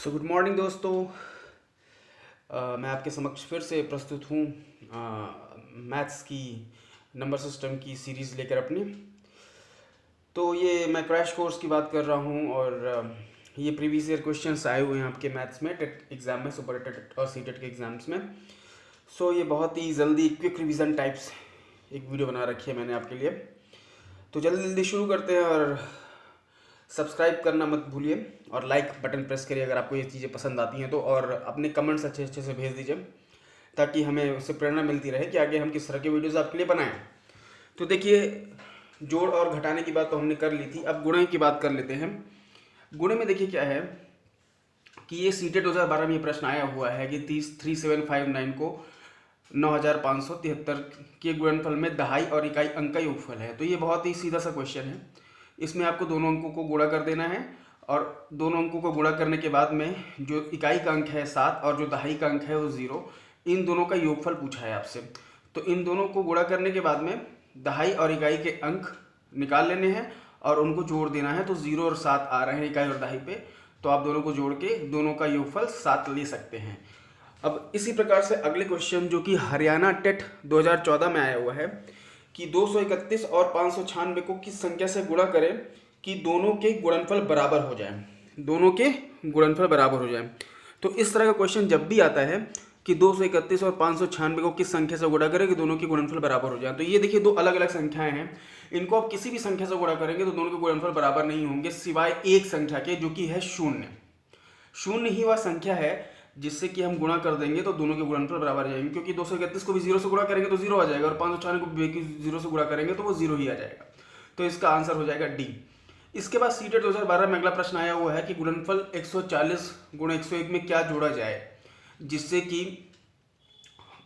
So good morning दोस्तों। मैं आपके समक्ष फिर से प्रस्तुत हूँ मैथ्स की नंबर सिस्टम की सीरीज़ लेकर अपनी। तो ये मैं क्रैश कोर्स की बात कर रहा हूँ और ये प्रीवियस ईयर क्वेश्चंस आए हुए हैं आपके मैथ्स में टेट एग्ज़ाम में, सुपर टेट और सी टेट के एग्ज़ाम्स में। सो ये बहुत ही जल्दी क्विक रिवीजन टाइप्स एक वीडियो बना रखी है मैंने आपके लिए। तो जल्दी जल्दी शुरू करते हैं और सब्सक्राइब करना मत भूलिए और लाइक बटन प्रेस करिए अगर आपको ये चीज़ें पसंद आती हैं तो, और अपने कमेंट्स अच्छे अच्छे से भेज दीजिए ताकि हमें उससे प्रेरणा मिलती रहे कि आगे हम किस तरह के वीडियोज़ आपके लिए बनाएं। तो देखिए, जोड़ और घटाने की बात तो हमने कर ली थी, अब गुणे की बात कर लेते हैं। गुणे में देखिए क्या है कि ये सीटेट 2012 में ये प्रश्न आया हुआ है कि 3759 को 9573 के गुणनफल में दहाई और इकाई अंक का योगफल है। तो ये बहुत ही सीधा सा क्वेश्चन है। इसमें आपको दोनों अंकों को गुणा कर देना है और दोनों अंकों को गुणा करने के बाद में जो इकाई का अंक है 7 और जो दहाई का अंक है वो 0, इन दोनों का योगफल पूछा है आपसे। तो इन दोनों को गुणा करने के बाद में दहाई और इकाई के अंक निकाल लेने हैं और उनको जोड़ देना है। तो 0 और 7 आ रहे हैं इकाई और दहाई पे, तो आप दोनों को जोड़ के दोनों का योगफल 7 ले सकते हैं। अब इसी प्रकार से अगले क्वेश्चन जो कि हरियाणा टेट 2014 में आया हुआ है कि 231 और 596 को किस संख्या से गुणा करें कि दोनों के गुणनफल बराबर हो जाए, दोनों के गुणनफल बराबर हो जाए। तो इस तरह का क्वेश्चन जब भी आता है कि 231 और 596 को किस संख्या से गुणा करें कि दोनों के गुणनफल बराबर हो जाए, तो ये देखिए दो अलग अलग संख्याएं हैं, इनको आप किसी भी संख्या से गुणा करेंगे तो दोनों के गुणनफल बराबर नहीं होंगे सिवाय एक संख्या के, जो कि है शून्य। शून्य ही वह संख्या है जिससे कि हम गुणा कर देंगे तो दोनों के गुणनफल बराबर आ जाएंगे, क्योंकि 231 को भी 0 से गुणा करेंगे तो 0 आ जाएगा और 596 को भी 0 से गुणा करेंगे तो वो 0 ही आ जाएगा। तो इसका आंसर हो जाएगा डी। इसके बाद सीटेट 2012 में अगला प्रश्न आया हुआ है कि गुणनफल 140 गुणा 101 में क्या जोड़ा जाए जिससे कि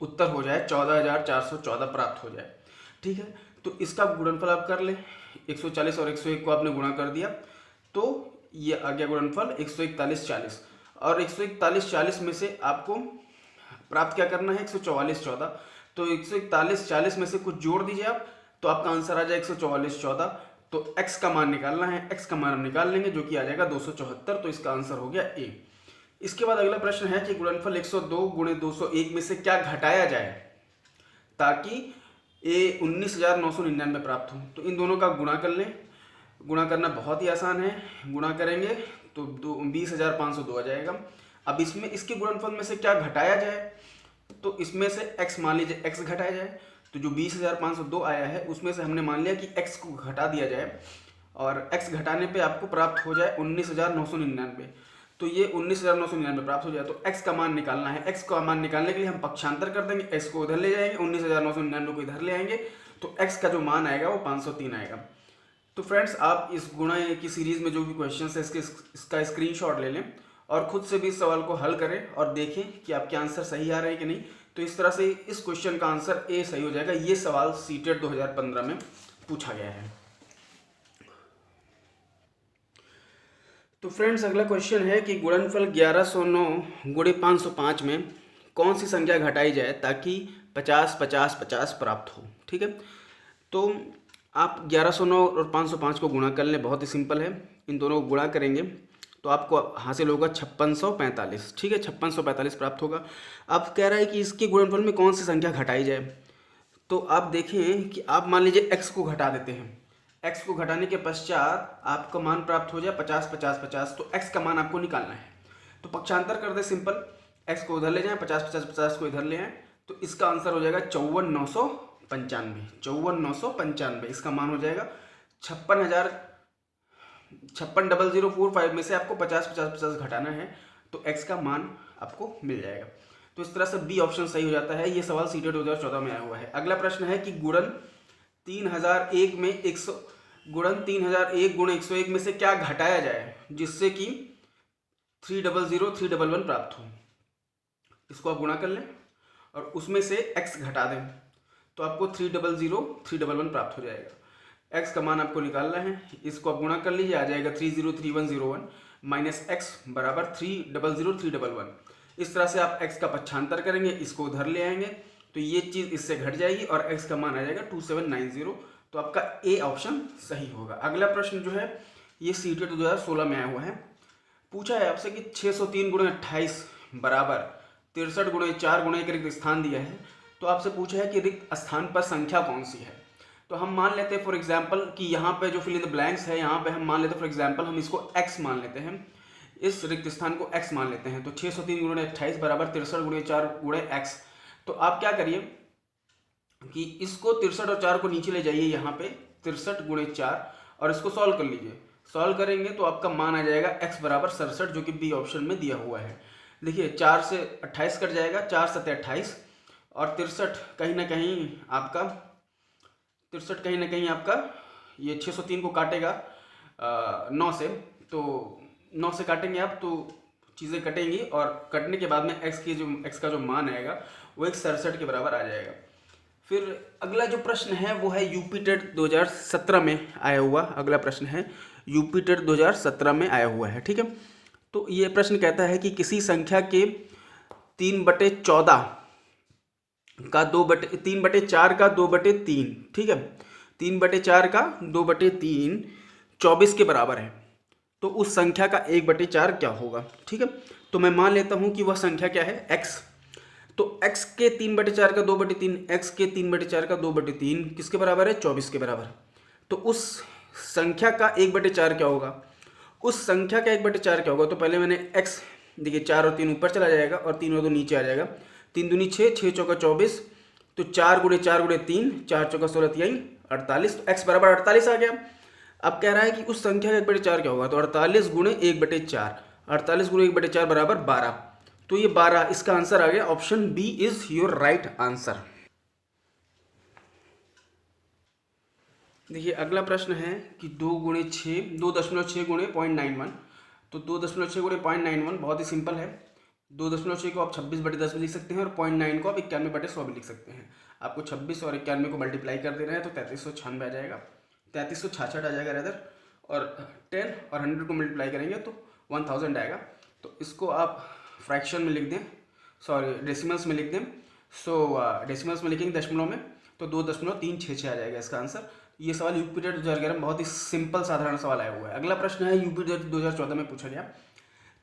उत्तर हो जाए 14414 प्राप्त हो जाए। ठीक है, तो इसका गुणनफल आप कर ले। 140 और 101 को आपने गुणा कर दिया तो ये आ गया गुणनफल 14140, और 14140 में से आपको प्राप्त क्या करना है 14414। तो 14140 में से कुछ जोड़ दीजिए आप, तो आपका आंसर आ जाए 14414। तो x का मान निकालना है, x का मान हम निकाल लेंगे जो कि आ जाएगा 274। तो इसका आंसर हो गया ए। इसके बाद अगला प्रश्न है कि गुणनफल 102 गुणे 201 में से क्या घटाया जाए ताकि ए 19999 प्राप्त हो। तो इन दोनों का गुणा कर लें। गुणा करना बहुत ही आसान है, गुणा करेंगे तो 20502 आ जाएगा। अब इसमें इसके गुणनफल में से क्या घटाया जाए, तो इसमें से x मान लीजिए x घटाया जाए। तो जो 20502 आया है उसमें से हमने मान लिया कि x को घटा दिया जाए और x घटाने पे आपको प्राप्त हो जाए 19999। तो ये 19999 प्राप्त हो जाए तो x का मान निकालना है। x का मान निकालने के लिए हम पक्षांतर कर देंगे, x को उधर ले जाएंगे, 19999 को इधर ले आएंगे, तो x का जो मान आएगा वो 503 आएगा। तो फ्रेंड्स, आप इस गुणा की सीरीज में जो भी क्वेश्चंस है इसका स्क्रीनशॉट ले लें और खुद से भी इस सवाल को हल करें और देखें कि आपके आंसर सही आ रहे हैं कि नहीं। तो इस तरह से इस क्वेश्चन का आंसर ए सही हो जाएगा। ये सवाल सीटेट 2015 में पूछा गया है। तो फ्रेंड्स, अगला क्वेश्चन है कि गुणनफल 1109 गुणे 505 में कौन सी संख्या घटाई जाए ताकि 50 50 50 प्राप्त हो। ठीक है, तो आप 1109 और 505 को गुणा कर लें, बहुत ही सिंपल है। इन दोनों को गुणा करेंगे तो आपको हासिल होगा 5645। ठीक है, 5645 प्राप्त होगा। अब कह रहा है कि इसके गुणनफल में कौन सी संख्या घटाई जाए। तो आप देखें कि आप मान लीजिए x को घटा देते हैं, x को घटाने के पश्चात आपका मान प्राप्त हो जाए 50 50 50। तो x का मान आपको निकालना है, तो पक्षांतर कर दे सिंपल, x को उधर ले जाएं, 50 50 50 को इधर ले आएं, तो इसका आंसर हो जाएगा 54995। 54995 इसका मान हो जाएगा 56,045 में से आपको 50 50 50 घटाना है तो x का मान आपको मिल जाएगा। तो इस तरह से बी ऑप्शन सही हो जाता है। ये सवाल सीटेट 2014 में आया हुआ है। अगला प्रश्न है कि गुणन 3001 गुणे 101 में से क्या घटाया जाए जिससे कि 300 311 प्राप्त हो। इसको आप गुणा कर लें और उसमें से x घटा दें तो आपको 300 311 प्राप्त हो जाएगा। x का मान आपको निकालना है, इसको आप गुणा कर लीजिए, आ जाएगा 303101 माइनस x बराबर 300 311। इस तरह से आप x का पक्षांतर करेंगे, इसको उधर ले आएंगे तो ये चीज़ इससे घट जाएगी और x का मान आ जाएगा 2790। तो आपका ए ऑप्शन सही होगा। अगला प्रश्न जो है ये सीटेट 2016 में आया हुआ है। पूछा है आपसे कि 603 गुणे 28 बराबर 63 गुणे 4 गुणे एक रिक्त स्थान दिया है। तो आपसे पूछा है कि रिक्त स्थान पर संख्या कौन सी है। तो हम मान लेते हैं फॉर एग्जांपल कि यहाँ पे जो फिल इन द ब्लैंक्स है, यहाँ पे हम मान लेते हैं फॉर एग्जांपल हम इसको x मान लेते हैं, इस रिक्त स्थान को x मान लेते हैं। तो 603 गुणे 28 बराबर 63 गुणे 4 गुणे x। तो आप क्या करिए कि इसको 63 और 4 को नीचे ले जाइए, यहाँ पे 63 गुणे 4 और इसको सॉल्व कर लीजिए। सॉल्व करेंगे तो आपका मान आ जाएगा x बराबर 67, जो कि बी ऑप्शन में दिया हुआ है। देखिए 4 से 28 कट जाएगा, 4 7 28 और 63 कहीं ना कहीं आपका 63 कहीं ना कहीं आपका ये 603 को काटेगा 9 से, तो 9 से काटेंगे आप तो चीज़ें कटेंगी और कटने के बाद में x का जो मान आएगा वो 67 के बराबर आ जाएगा। फिर अगला जो प्रश्न है वो है यूपी टेट 2017 में आया हुआ। अगला प्रश्न है यूपी टेट 2017 में आया हुआ है, ठीक है। तो ये प्रश्न कहता है कि किसी संख्या के 3/14 का 3/4 का 2/3, ठीक है, 3/4 का 2/3 24 के बराबर है। तो उस संख्या का 1/4 क्या होगा, ठीक है। तो मैं मान लेता हूँ कि वह संख्या क्या है, x। तो x के 3/4 का 2/3, x के 3/4 का 2/3 किसके बराबर है, 24 के बराबर। तो उस संख्या का 1/4 क्या होगा, उस संख्या का 1/4 क्या होगा। तो पहले मैंने x, देखिए 4 और 3 ऊपर चला जाएगा और 3 और 2 नीचे आ जाएगा। 3 दूनी 6, 6 चौका 24, तो 4 गुणे 4 गुणे 3, 4 चौका 16 3 48, तो x बराबर 48 आ गया। अब कह रहा है कि उस संख्या का 1/4 क्या होगा। तो 48 गुणे 1/4, 48 गुणे 1/4 बराबर 12। तो ये 12 इसका आंसर आ गया। Option B is your right answer. देखिए अगला प्रश्न है कि 2.6 गुणे 0.91। तो 2.6 गुणे 0.91 बहुत ही सिंपल है। 2.6 को आप 26/10 भी लिख सकते हैं और 0.9 को आप 91/100 भी लिख सकते हैं। आपको 26 और 91 को मल्टीप्लाई कर देना है तो 3396 आ जाएगा, 3366 आ जाएगा रेदर, और 10 और 100 को मल्टीप्लाई करेंगे तो 1000 आएगा। तो इसको आप फ्रैक्शन में लिख दें, सॉरी डेसिमल्स में लिख दें। सो डेसिमल्स में लिखेंगे दशमलव में, तो 2.366 आ जाएगा इसका आंसर। ये सवाल यूपी टेट 2011 में बहुत ही सिंपल साधारण सवाल आया हुआ है। अगला प्रश्न है यूपी टेट 2014 में पूछा गया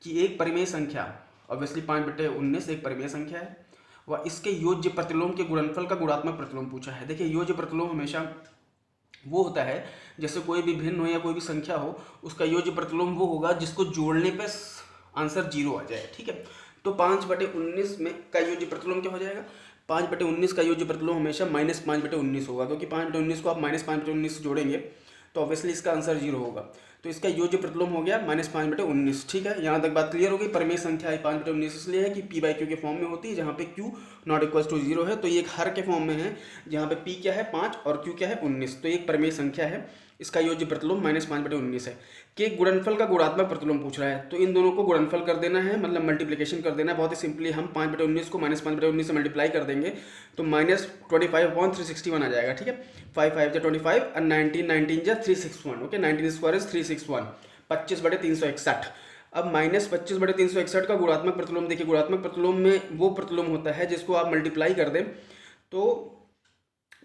कि एक परिमेय संख्या, ऑब्वियसली 5/19 एक परिमेय संख्या है, वह इसके योज्य प्रतिलोम के गुणनफल का गुणात्मक प्रतिलोम पूछा है। देखिए योज्य प्रतिलोम हमेशा वो होता है जैसे कोई भी भिन्न हो या कोई भी संख्या हो, उसका योज्य प्रतिलोम वो होगा जिसको जोड़ने पे आंसर 0 आ जाए, ठीक है। तो 5/19 में का योज्य प्रतिलोम क्या हो जाएगा, 5/19 का योज्य प्रतिलोम हमेशा -5/19 होगा, क्योंकि 5/19 को आप -5/19 से जोड़ेंगे तो ऑब्वियसली इसका आंसर 0 होगा। तो इसका योज्य प्रतिलोम हो गया -5/19, ठीक है। यहाँ तक बात क्लियर हो गई। परिमेय संख्या 5/19 इसलिए है कि p/q के फॉर्म में होती है, जहाँ पे q ≠ 0 है। तो ये एक हर के फॉर्म में है, जहाँ पे p क्या है 5 और q क्या है 19। तो एक परिमेय संख्या है, इसका योज्य प्रतिलोम -5/19 है। के गुणनफल का गुणात्मक प्रतिलोम पूछ रहा है, तो इन दोनों को गुणनफल कर देना है, मतलब मल्टीप्लिकेशन कर देना है। बहुत ही सिंपली हम 5/19 को -5/19 से मल्टीप्लाई कर देंगे तो -25/361 आ जाएगा, ठीक है। 5 5 जा 25 और 19 19 जा 361, ओके। 19 square is 361, 25/361। अब -25/361 का गुणात्मक प्रतिलोम, देखिए गुणात्मक प्रतिलोम में वो प्रतिलोम होता है जिसको आप मल्टीप्लाई कर दें तो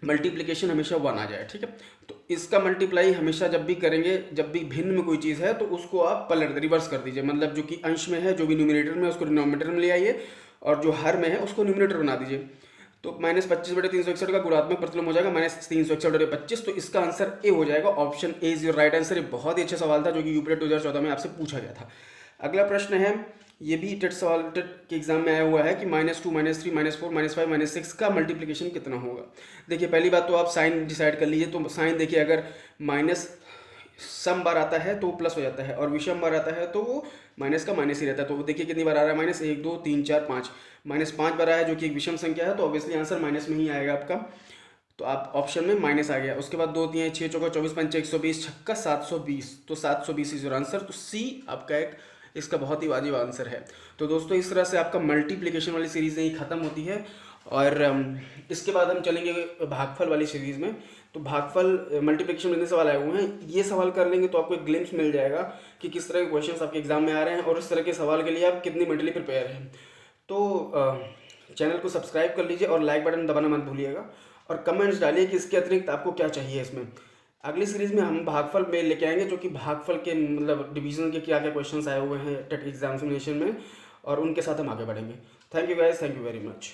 मल्टीप्लिकेशन हमेशा 1 आ जाए, ठीक है। तो इसका मल्टीप्लाई हमेशा जब भी करेंगे, जब भी भिन्न में कोई चीज़ है तो उसको आप पलट रिवर्स कर दीजिए, मतलब जो कि अंश में है, जो भी न्यूमरेटर में है उसको डिनोमिनेटर में ले आइए और जो हर में है उसको न्यूमरेटर बना दीजिए। तो -25/361 का गुणात्मक प्रतिलोम हो जाएगा -361/25। तो इसका आंसर ए हो जाएगा। Option A is your right answer. ये बहुत ही अच्छा सवाल था जो कि यूपी टेट 2014 में आपसे पूछा गया था। अगला प्रश्न है, ये भी टेट सवाल टेट के एग्जाम में आया हुआ है कि -2 -3 -4 -5 -6 का मल्टीप्लिकेशन कितना होगा। देखिए पहली बात तो आप साइन डिसाइड कर लीजिए। तो साइन देखिए अगर माइनस सम बार आता है तो वो प्लस हो जाता है और विषम बार आता है तो वो माइनस का माइनस ही रहता है। तो देखिए कितनी बार आ रहा है, -1 2 3 4 5, -5 बार आया है जो कि एक विषम संख्या है, तो ऑब्वियसली आंसर माइनस में ही आएगा आपका। तो आप ऑप्शन में माइनस आ गया। उसके बाद 2 3 6 चौका 24 5 120 छक्का 720, तो 720 इज योर आंसर। तो सी आपका एक इसका बहुत ही वाजिब आंसर है। तो दोस्तों इस तरह से आपका मल्टीप्लिकेशन वाली सीरीज़ यही ख़त्म होती है और इसके बाद हम चलेंगे भागफल वाली सीरीज़ में। तो भागफल मल्टीप्लिकेशन में इतने सवाल आए हुए हैं, ये सवाल कर लेंगे तो आपको एक ग्लिम्स मिल जाएगा कि किस तरह के क्वेश्चंस आपके एग्जाम में आ रहे हैं और इस तरह के सवाल के लिए आप कितनी मेंटली प्रिपेयर हैं। तो चैनल को सब्सक्राइब कर लीजिए और लाइक बटन दबाना मत भूलिएगा और कमेंट्स डालिए कि इसके अतिरिक्त आपको क्या चाहिए इसमें। अगली सीरीज़ में हम भागफल में लेके आएंगे, जो कि भागफल के मतलब डिवीजन के क्या क्या क्वेश्चंस आए हुए हैं टेट एग्जामिनेशन में, और उनके साथ हम आगे बढ़ेंगे। Thank you guys, thank you very much.